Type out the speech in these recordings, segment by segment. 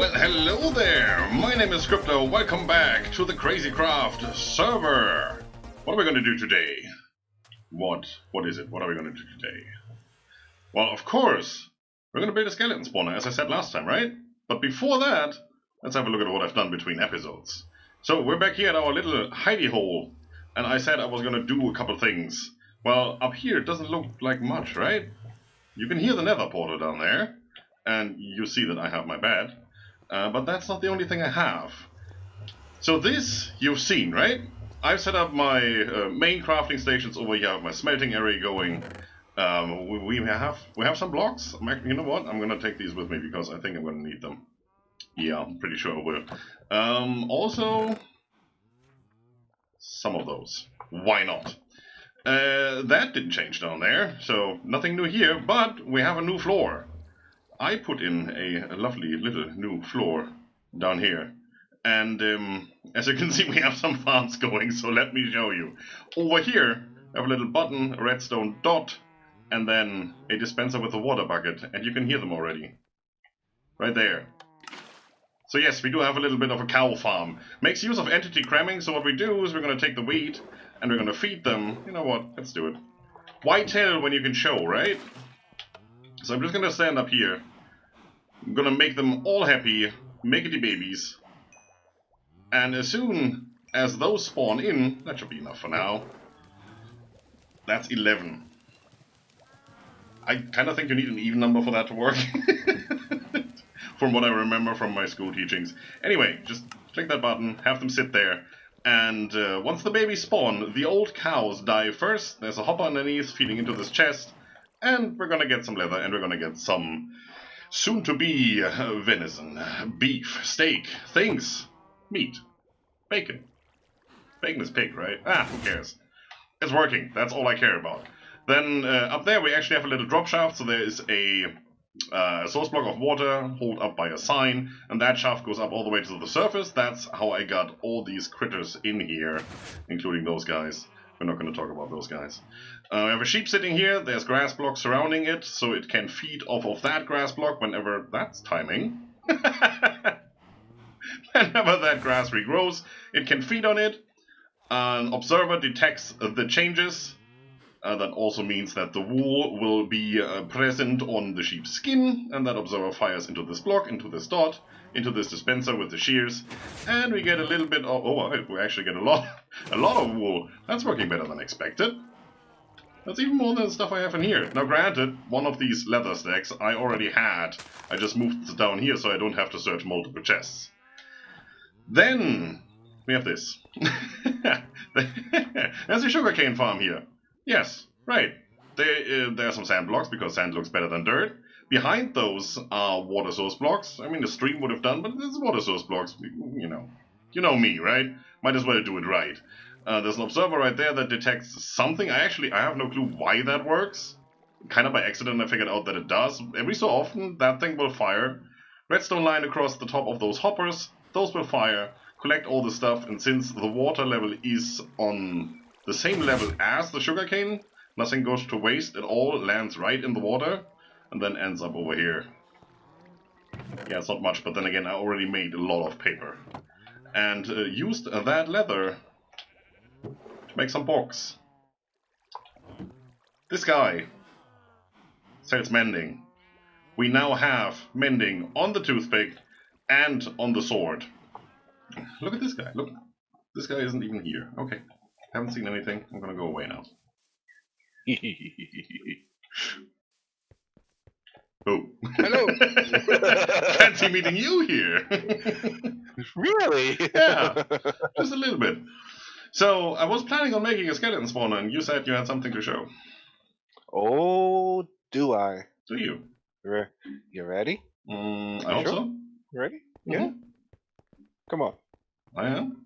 Well, hello there! My name is Scryptar. Welcome back to the CrazyCraft server. What are we going to do today? What is it? What are we going to do today? Well, of course, we're going to build a skeleton spawner, as I said last time, right? But before that, let's have a look at what I've done between episodes. So, we're back here at our little hidey hole, and I said I was going to do a couple things. Well, up here it doesn't look like much, right? You can hear the nether portal down there, and you see that I have my bed. But that's not the only thing I have. So this you've seen, right? I've set up my main crafting stations over here. I have my smelting area going. We have some blocks. You know what? I'm gonna take these with me because I think I'm gonna need them. Yeah, I'm pretty sure I will. Also, some of those. Why not? That didn't change down there, so nothing new here. But we have a new floor. I put in a lovely little new floor down here. And as you can see, we have some farms going, so let me show you. Over here, I have a little button, a redstone dot, and then a dispenser with a water bucket, and you can hear them already. Right there. So yes, we do have a little bit of a cow farm. Makes use of entity cramming, so what we do is we're going to take the wheat, and we're going to feed them. You know what, let's do it. Why tell when you can show, right? So I'm just going to stand up here. I'm gonna make them all happy, makety babies, and as soon as those spawn in, that should be enough for now. That's 11. I kind of think you need an even number for that to work, from what I remember from my school teachings. Anyway, just click that button, have them sit there, and once the babies spawn, the old cows die first. There's a hopper underneath feeding into this chest, and we're gonna get some leather, and we're gonna get some soon-to-be venison, beef, steak, things, meat, bacon. Bacon is pig, right? Ah, who cares? It's working. That's all I care about. Then up there we actually have a little drop shaft, so there is a source block of water held up by a sign, and that shaft goes up all the way to the surface. That's how I got all these critters in here, including those guys. We're not going to talk about those guys. I have a sheep sitting here. There's grass blocks surrounding it, so it can feed off of that grass block whenever... That's timing. Whenever that grass regrows, it can feed on it. An observer detects the changes. That also means that the wool will be present on the sheep's skin, and that observer fires into this block, into this dot, into this dispenser with the shears, and we get a little bit of... Oh, we actually get a lot of wool. That's working better than expected. That's even more than the stuff I have in here. Now granted, one of these leather stacks I already had. I just moved it down here so I don't have to search multiple chests. Then we have this. There's a sugarcane farm here. Yes, right. There are some sand blocks because sand looks better than dirt. Behind those are water source blocks. I mean, the stream would have done, but it's water source blocks. You know me, right? Might as well do it right. There's an observer right there that detects something. I have no clue why that works. Kind of by accident I figured out that it does. Every so often that thing will fire. Redstone line across the top of those hoppers. Those will fire. Collect all the stuff, and since the water level is on the same level as the sugarcane, nothing goes to waste. It all lands right in the water and then ends up over here. Yeah, it's not much, but then again I already made a lot of paper. And used that leather to make some box. This guy sells mending. We now have mending on the toothpick and on the sword. Look at this guy, look. This guy isn't even here. Okay, haven't seen anything. I'm gonna go away now. Oh. Hello. Fancy meeting you here. Really? Yeah, just a little bit. So, I was planning on making a skeleton spawner, and you said you had something to show. Oh, do I? Do you? You ready? I hope sure? so. Ready? Yeah. Come on. I am.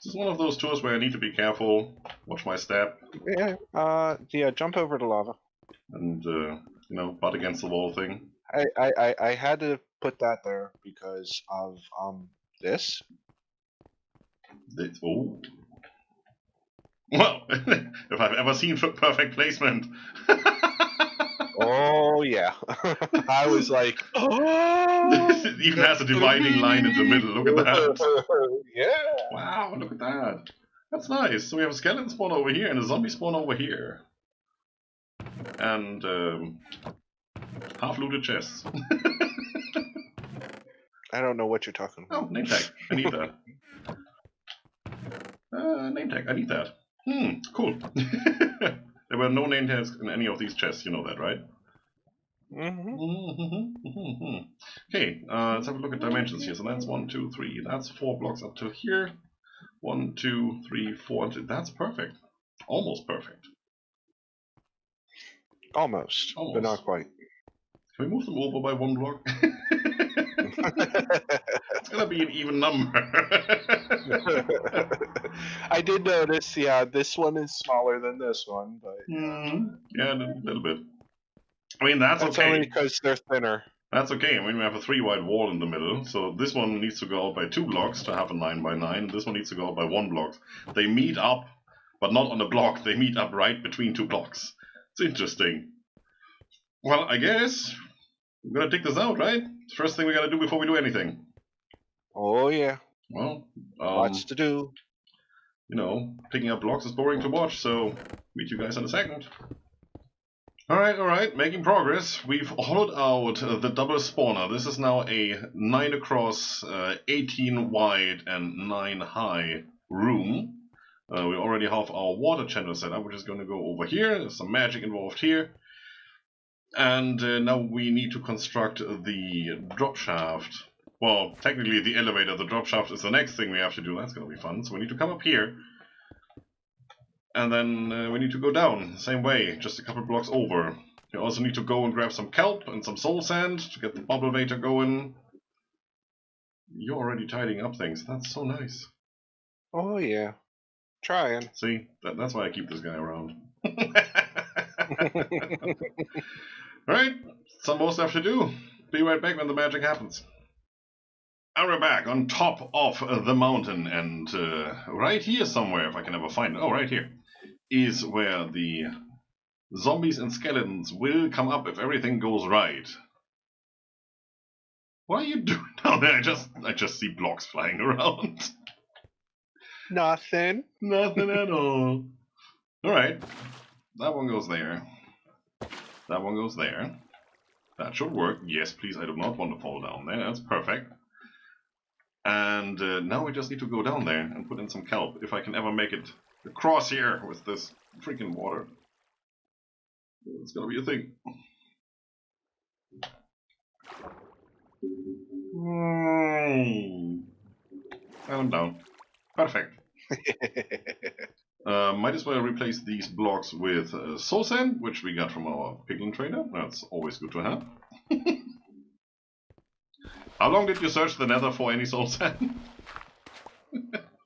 This is one of those tours where I need to be careful, watch my step. Yeah. Jump over the lava. And, butt against the wall thing. I had to put that there because of this. Oh. Well, if I've ever seen perfect placement. Oh yeah. I was like, It even has a dividing line in the middle. Look at that. Yeah. Wow, look at that. That's nice. So we have a skeleton spawn over here and a zombie spawn over here. And half looted chests. I don't know what you're talking Oh, about. name tag. I need that. Name tag. I need that. Cool. There were no name tags in any of these chests. You know that, right? Okay, let's have a look at dimensions here. So that's 1, 2, 3. That's 4 blocks up to here. 1, 2, 3, 4. That's perfect. Almost perfect. Almost, but not quite. Can we move them over by 1 block? It's gonna be an even number. I did notice, yeah, this one is smaller than this one, but yeah, a little bit. I mean, that's okay. only because they're thinner. That's okay. I mean, we have a 3 wide wall in the middle, so this one needs to go out by 2 blocks to have a 9 by 9. This one needs to go out by 1 block. They meet up, but not on a block. They meet up right between 2 blocks. It's interesting. Well, I guess we're gonna dig this out, right? First thing we gotta do before we do anything. Oh yeah. Well, lots to do. You know, picking up blocks is boring to watch, so meet you guys in a second. Alright, making progress. We've hollowed out the double spawner. This is now a 9 across, 18 wide, and 9 high room. We already have our water channel set up, which is going to go over here. There's some magic involved here. And now we need to construct the drop shaft. Well, technically the elevator, the drop shaft is the next thing we have to do. That's going to be fun. So we need to come up here. And then we need to go down, same way, just a couple blocks over. You also need to go and grab some kelp and some soul sand to get the bubble vator going. You're already tidying up things. That's so nice. Oh yeah, trying. See, that's why I keep this guy around. Alright, some more stuff to do. Be right back when the magic happens. And we're back on top of the mountain, and right here somewhere, if I can ever find it, oh, right here, is where the zombies and skeletons will come up if everything goes right. What are you doing down there? I just see blocks flying around. Nothing. Nothing at all. Alright, that one goes there. That one goes there. That should work. Yes, please, I do not want to fall down there. That's perfect. And now we just need to go down there and put in some kelp, if I can ever make it across here with this freaking water. It's gonna be a thing. And I'm down. Perfect. Might as well replace these blocks with soul sand, which we got from our piglin trader. That's always good to have. How long did you search the nether for any soul sand?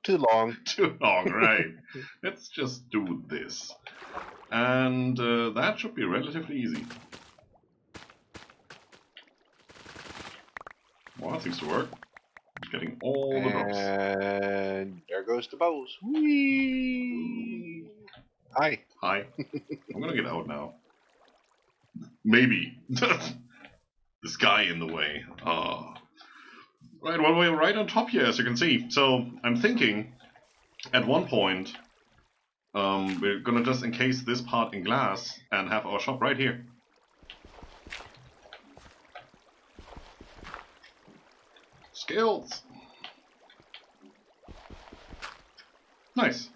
Too long. Too long, right. Let's just do this. And that should be relatively easy. Well, that seems to work. Getting all the drops. And there goes the bows. Whee! Hi. Hi. I'm gonna get out now. Maybe. This guy in the way. Right, well, we're right on top here, as you can see. So, I'm thinking, at one point, we're gonna just encase this part in glass and have our shop right here. Skills! Nice.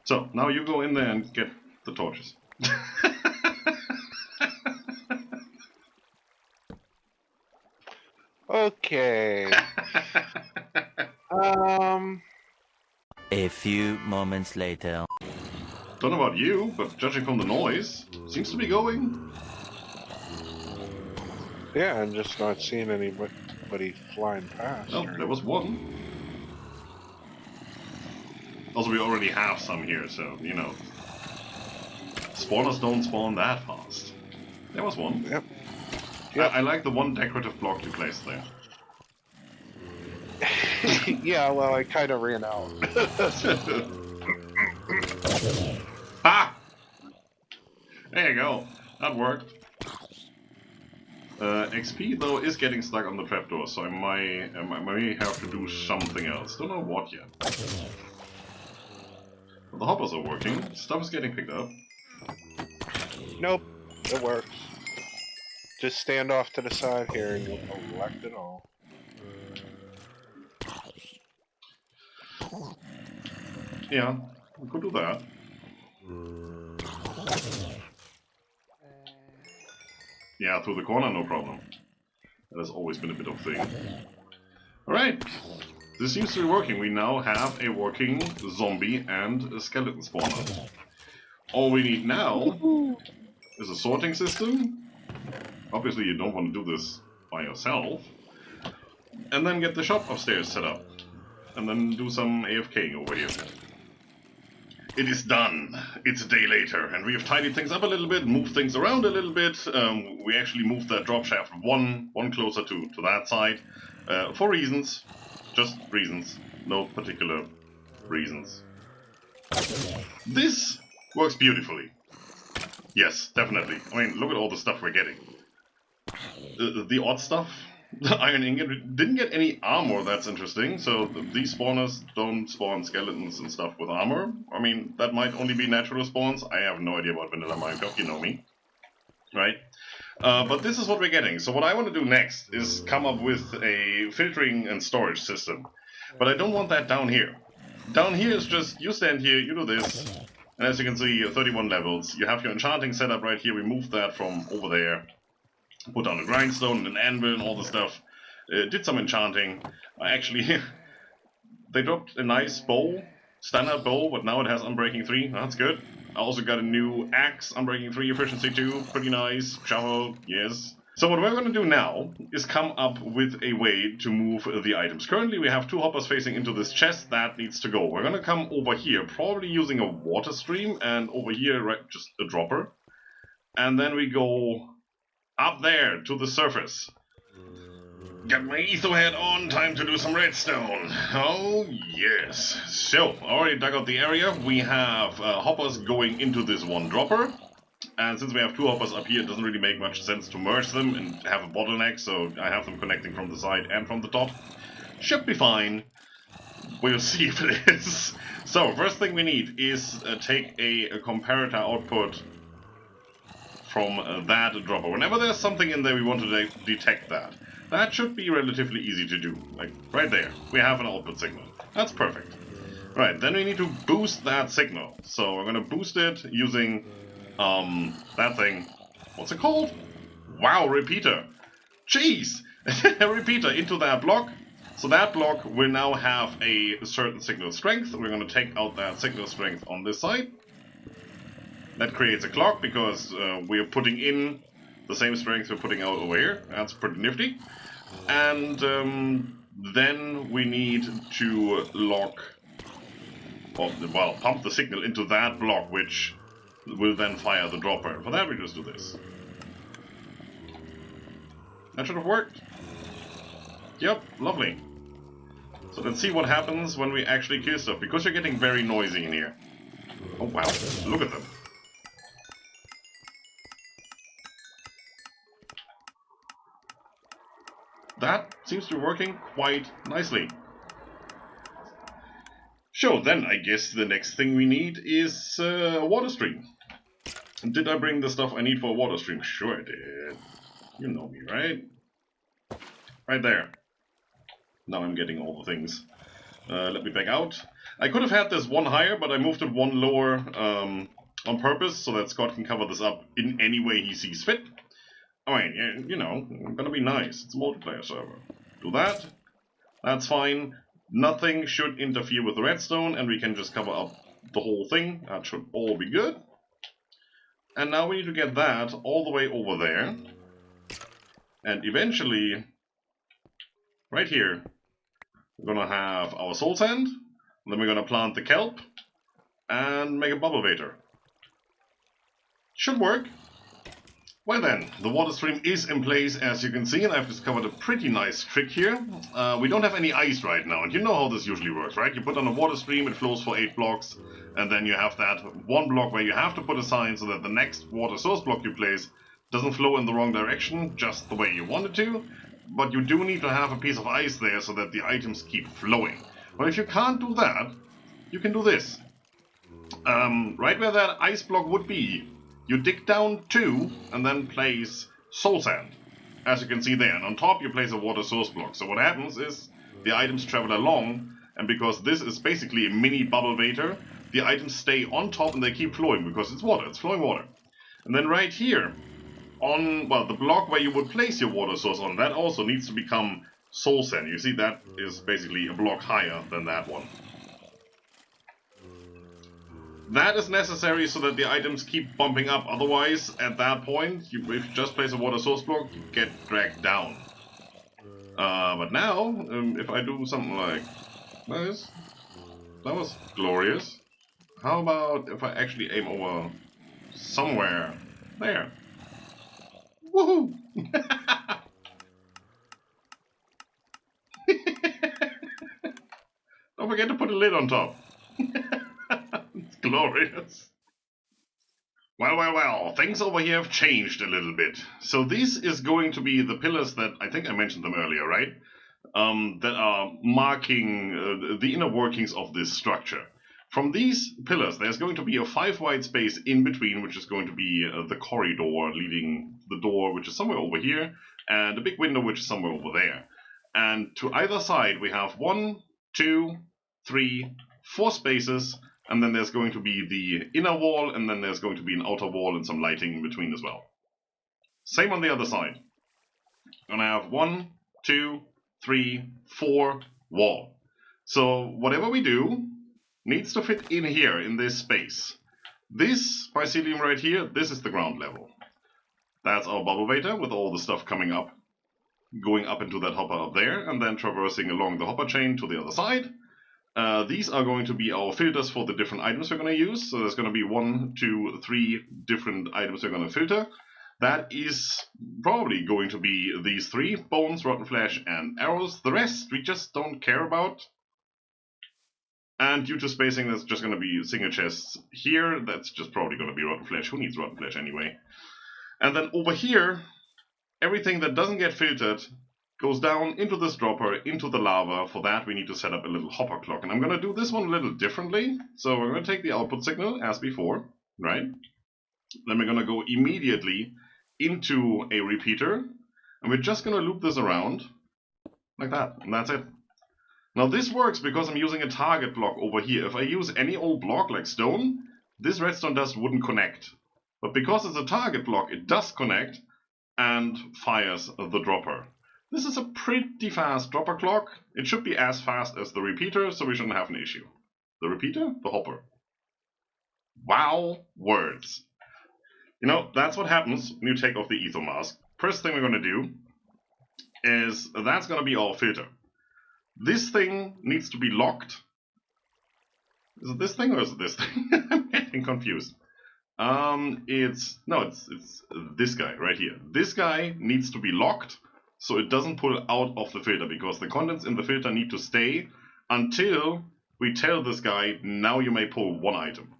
So, now you go in there and get the torches. Okay. A few moments later. Don't know about you, but judging from the noise, seems to be going. Yeah, I'm just not seeing anybody flying past. Oh, there was one. Also, we already have some here, so, you know. Spawners don't spawn that fast. There was one. Yep. I like the one decorative block you placed there. Yeah, well, I kind of ran out. Ha! There you go. that worked. XP though is getting stuck on the trapdoor, so I may have to do something else. Don't know what yet. But the hoppers are working. Stuff is getting picked up. Nope, it works. Just stand off to the side here and you'll collect it all. Yeah, we could do that. Yeah, through the corner, no problem. That has always been a bit of a thing. Alright, this seems to be working. We now have a working zombie and a skeleton spawner. All we need now is a sorting system. Obviously you don't want to do this by yourself. And then get the shop upstairs set up. And then do some AFKing over here. It is done. It's a day later, and we have tidied things up a little bit, moved things around a little bit. We actually moved that drop shaft one closer to that side, for reasons. Just reasons. No particular reasons. This works beautifully. Yes, definitely. I mean, look at all the stuff we're getting. The odd stuff. The iron ingot didn't get any armor, that's interesting. So these spawners don't spawn skeletons and stuff with armor. I mean, that might only be natural spawns. I have no idea about vanilla Minecraft, you know me. Right? But this is what we're getting. So what I want to do next is come up with a filtering and storage system. But I don't want that down here. Down here is just, you stand here, you do this. And as you can see, 31 levels. You have your enchanting setup right here. We moved that from over there. Put down a grindstone and an anvil and all the stuff. Did some enchanting. Actually, they dropped a nice bow, standard bow, but now it has Unbreaking 3. That's good. I also got a new axe, Unbreaking 3, Efficiency 2. Pretty nice. Shovel, yes. So what we're going to do now is come up with a way to move the items. Currently we have two hoppers facing into this chest. That needs to go. We're going to come over here, probably using a water stream, and over here, right, just a dropper. And then we go up there to the surface. Got my etho head on, time to do some redstone. Oh yes. So, already dug out the area. We have hoppers going into this one dropper. And since we have two hoppers up here, it doesn't really make much sense to merge them and have a bottleneck, so I have them connecting from the side and from the top. Should be fine. We'll see if it is. So, first thing we need is take a comparator output from that dropper. Whenever there's something in there, we want to detect that. That should be relatively easy to do. Like, right there. We have an output signal. That's perfect. Right, then we need to boost that signal. So we're going to boost it using that thing. What's it called? Wow, repeater. Jeez! A repeater into that block. So that block will now have a certain signal strength. We're going to take out that signal strength on this side. That creates a clock because we're putting in the same strength we're putting out over here. That's pretty nifty. And then we need to lock, well, pump the signal into that block, which will then fire the dropper. For that we just do this. That should have worked. Yep, lovely. So let's see what happens when we actually kill stuff, because you're getting very noisy in here. Oh wow, look at them. That seems to be working quite nicely. So then I guess the next thing we need is a water stream. Did I bring the stuff I need for a water stream? Sure I did. You know me, right? Right there. Now I'm getting all the things. Let me back out. I could have had this one higher, but I moved it one lower on purpose so that Scott can cover this up in any way he sees fit. I mean, you know, I'm gonna be nice. It's a multiplayer server. Do that. That's fine. Nothing should interfere with the redstone, and we can just cover up the whole thing. That should all be good. And now we need to get that all the way over there. And eventually, right here, we're gonna have our soul sand. Then we're gonna plant the kelp and make a bubble vator. Should work. Well then, the water stream is in place, as you can see, and I've discovered a pretty nice trick here. We don't have any ice right now, and you know how this usually works, right? You put on a water stream, it flows for 8 blocks, And then you have that one block where you have to put a sign so that the next water source block you place doesn't flow in the wrong direction, just the way you want it to. But you do need to have a piece of ice there so that the items keep flowing. But if you can't do that, you can do this. Right where that ice block would be, you dig down 2 and then place soul sand, as you can see there. And on top you place a water source block. So what happens is the items travel along, and because this is basically a mini bubble waiter, the items stay on top and they keep flowing because it's water, it's flowing water. And then right here, on, well, the block where you would place your water source on, that also needs to become soul sand. You see, that is basically a block higher than that one. That is necessary so that the items keep bumping up, otherwise, at that point, if you just place a water source block, you get dragged down. But now, if I do something like this, that was glorious. How about if I actually aim over somewhere there? Woohoo! Don't forget to put a lid on top. It's glorious. Well, things over here have changed a little bit. So this is going to be the pillars that, I think I mentioned them earlier, right? That are marking the inner workings of this structure. From these pillars, there's going to be a 5 wide space in between, which is going to be the corridor leading the door, which is somewhere over here, and a big window, which is somewhere over there. And to either side, we have 1, 2, 3, 4 spaces, and then there's going to be the inner wall, and then there's going to be an outer wall and some lighting in between as well. Same on the other side. And I have 1, 2, 3, 4 wall. So whatever we do needs to fit in here, in this space. This mycelium right here, this is the ground level. That's our bubble waiter with all the stuff coming up, going up into that hopper up there, and then traversing along the hopper chain to the other side. These are going to be our filters for the different items we're going to use. So there's going to be 1, 2, 3 different items we're going to filter. That is probably going to be these 3, bones, rotten flesh, and arrows. The rest we just don't care about. And due to spacing, that's just going to be single chests here. That's just probably going to be rotten flesh. Who needs rotten flesh anyway? And then over here, everything that doesn't get filtered goes down into this dropper, into the lava. For that, we need to set up a little hopper clock. And I'm going to do this one a little differently. So we're going to take the output signal, as before, right? Then we're going to go immediately into a repeater. And we're just going to loop this around, like that. And that's it. Now this works because I'm using a target block over here. If I use any old block like stone, this redstone dust wouldn't connect. But because it's a target block, it does connect and fires the dropper. This is a pretty fast dropper clock. It should be as fast as the repeater, so we shouldn't have an issue. The repeater? The hopper. Wow, words. You know, that's what happens when you take off the ether mask. First thing we're going to do is, that's going to be our filter. This thing needs to be locked. Is it this thing or is it this thing? I'm getting confused. It's this guy right here. This guy needs to be locked so it doesn't pull out of the filter, because the contents in the filter need to stay until we tell this guy, now you may pull 1 item.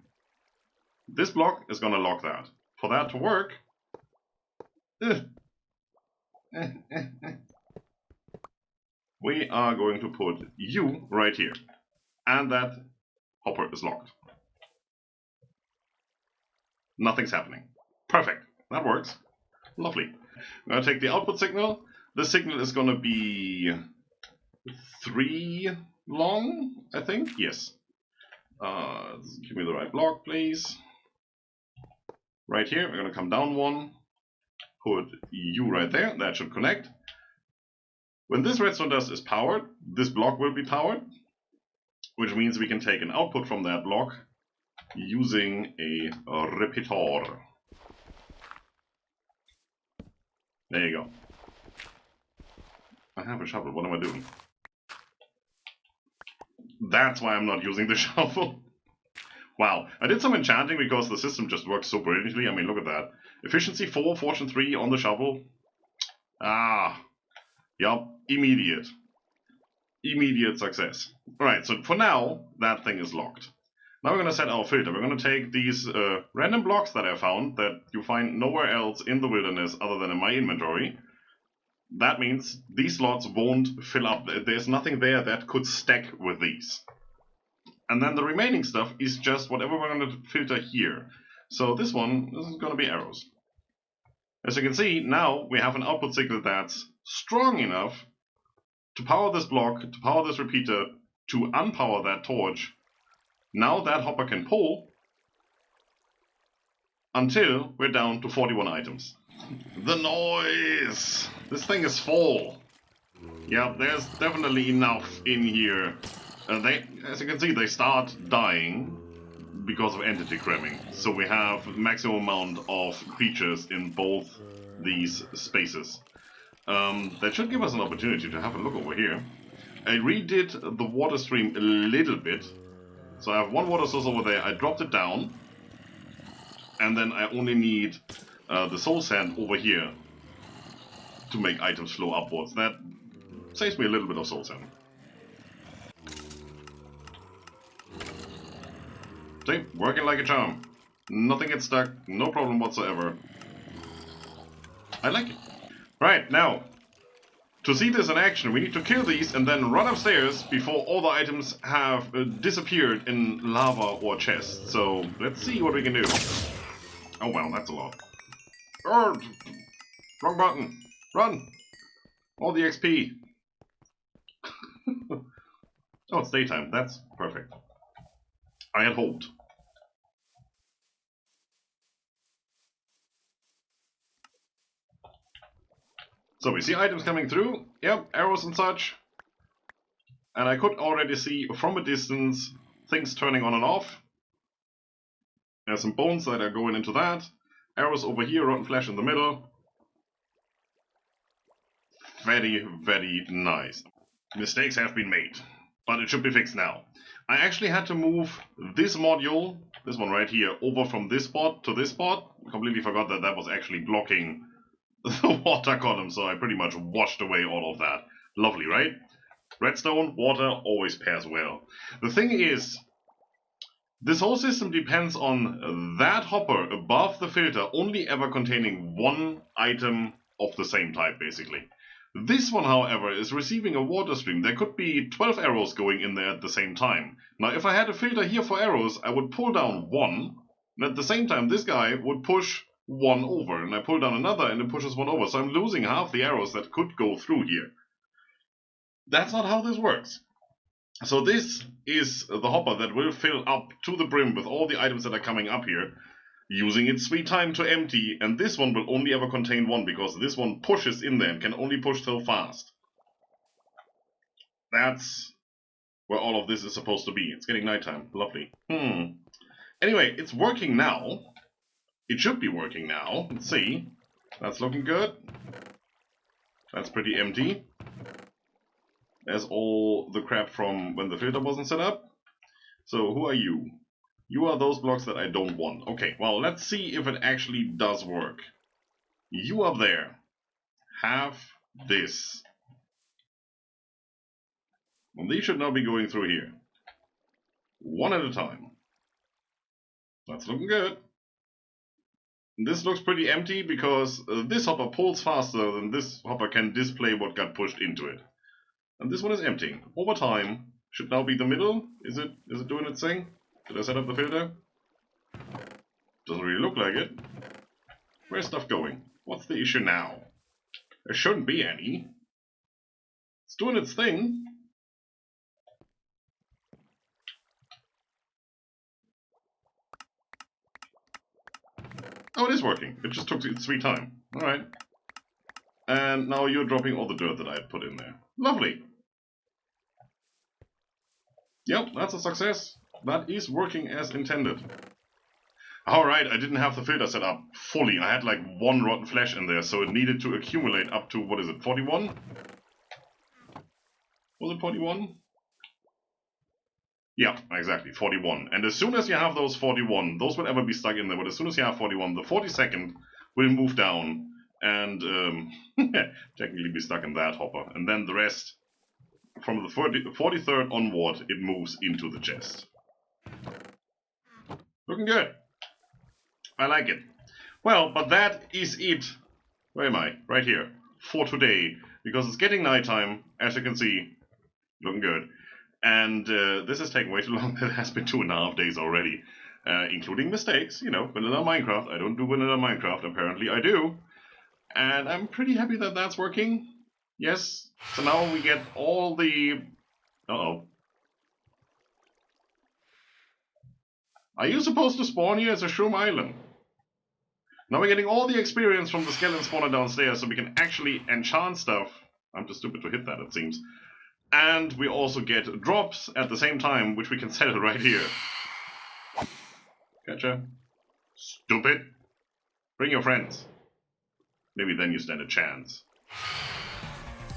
This block is going to lock that. For that to work, we are going to put you right here. And that hopper is locked. Nothing's happening. Perfect. That works. Lovely. I'm going to take the output signal. The signal is going to be 3 long, I think. Yes. Give me the right block, please. Right here, we're going to come down 1. Put you right there. That should connect. When this redstone dust is powered, this block will be powered, which means we can take an output from that block using a repeater. There you go. I have a shovel. What am I doing? That's why I'm not using the shovel. Wow. I did some enchanting because the system just works so brilliantly. I mean, look at that. Efficiency 4, fortune 3 on the shovel. Ah. Yup. Immediate. Immediate success. Alright, so for now, that thing is locked. Now we're going to set our filter. We're going to take these random blocks that I found that you find nowhere else in the wilderness other than in my inventory. That means these slots won't fill up. There's nothing there that could stack with these. And then the remaining stuff is just whatever we're going to filter here. So this is going to be arrows. As you can see, now we have an output signal that's strong enough to power this block, to power this repeater, to unpower that torch. Now that hopper can pull until we're down to 41 items. The noise! This thing is full. Yeah, there's definitely enough in here. As you can see, they start dying because of entity cramming. So we have maximum amount of creatures in both these spaces. That should give us an opportunity to have a look over here. I redid the water stream a little bit. So I have one water source over there, I dropped it down. And then I only need the soul sand over here to make items flow upwards. That saves me a little bit of soul sand. See, working like a charm. Nothing gets stuck, no problem whatsoever. I like it. Right, now, to see this in action, we need to kill these and then run upstairs before all the items have disappeared in lava or chests. So, let's see what we can do. Oh well, that's a lot. Oh, wrong button. Run! All the XP. Oh, it's daytime. That's perfect. I had hoped. So we see items coming through. Yep, arrows and such. And I could already see from a distance things turning on and off. There's some bones that are going into that. Arrows over here, rotten flesh in the middle. Very, very nice. Mistakes have been made, but it should be fixed now. I actually had to move this module, this one right here, over from this spot to this spot. Completely forgot that that was actually blocking the water column, so I pretty much washed away all of that. Lovely, right? Redstone, water, always pairs well. The thing is, this whole system depends on that hopper above the filter only ever containing one item of the same type, basically. This one, however, is receiving a water stream. There could be 12 arrows going in there at the same time. Now, if I had a filter here for arrows, I would pull down one, and at the same time, this guy would push one over, and I pull down another, and it pushes one over. So I'm losing half the arrows that could go through here. That's not how this works. So this is the hopper that will fill up to the brim with all the items that are coming up here, using its sweet time to empty, and this one will only ever contain one because this one pushes in there and can only push so fast. That's where all of this is supposed to be. It's getting nighttime. Lovely. Anyway, it's working now. It should be working now. Let's see. That's looking good. That's pretty empty. There's all the crap from when the filter wasn't set up. So who are you? You are those blocks that I don't want. Okay, well, let's see if it actually does work. You up there have this. And these should now be going through here. One at a time. That's looking good. This looks pretty empty because this hopper pulls faster than this hopper can display what got pushed into it. And this one is emptying. Over time, should now be the middle. Is it doing its thing? Did I set up the filter? Doesn't really look like it. Where's stuff going? What's the issue now? There shouldn't be any. It's doing its thing. Oh, it is working. It just took its sweet time. Alright. And now you're dropping all the dirt that I had put in there. Lovely. Yep, that's a success. That is working as intended. Alright, I didn't have the filter set up fully. I had like one rotten flesh in there, so it needed to accumulate up to, what is it, 41? Was it 41? Yeah, exactly, 41. And as soon as you have those 41, those will ever be stuck in there, but as soon as you have 41, the 42nd will move down and technically be stuck in that hopper. And then the rest, from the 43rd onward, it moves into the chest. Looking good. I like it. Well, but that is it. Where am I? Right here. For today. Because it's getting nighttime, as you can see. Looking good. And this is taking way too long. It has been 2.5 days already. Including mistakes. You know, vanilla Minecraft. I don't do vanilla Minecraft. Apparently I do. And I'm pretty happy that that's working. Yes. So now we get all the... Uh-oh. Are you supposed to spawn here as a shroom island? Now we're getting all the experience from the skeleton spawner downstairs so we can actually enchant stuff. I'm too stupid to hit that, it seems. And we also get drops at the same time, which we can sell right here. Gotcha. Stupid. Bring your friends. Maybe then you stand a chance.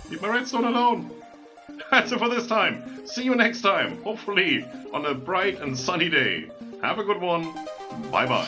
Leave my redstone alone. That's it for this time. See you next time. Hopefully on a bright and sunny day. Have a good one. Bye bye.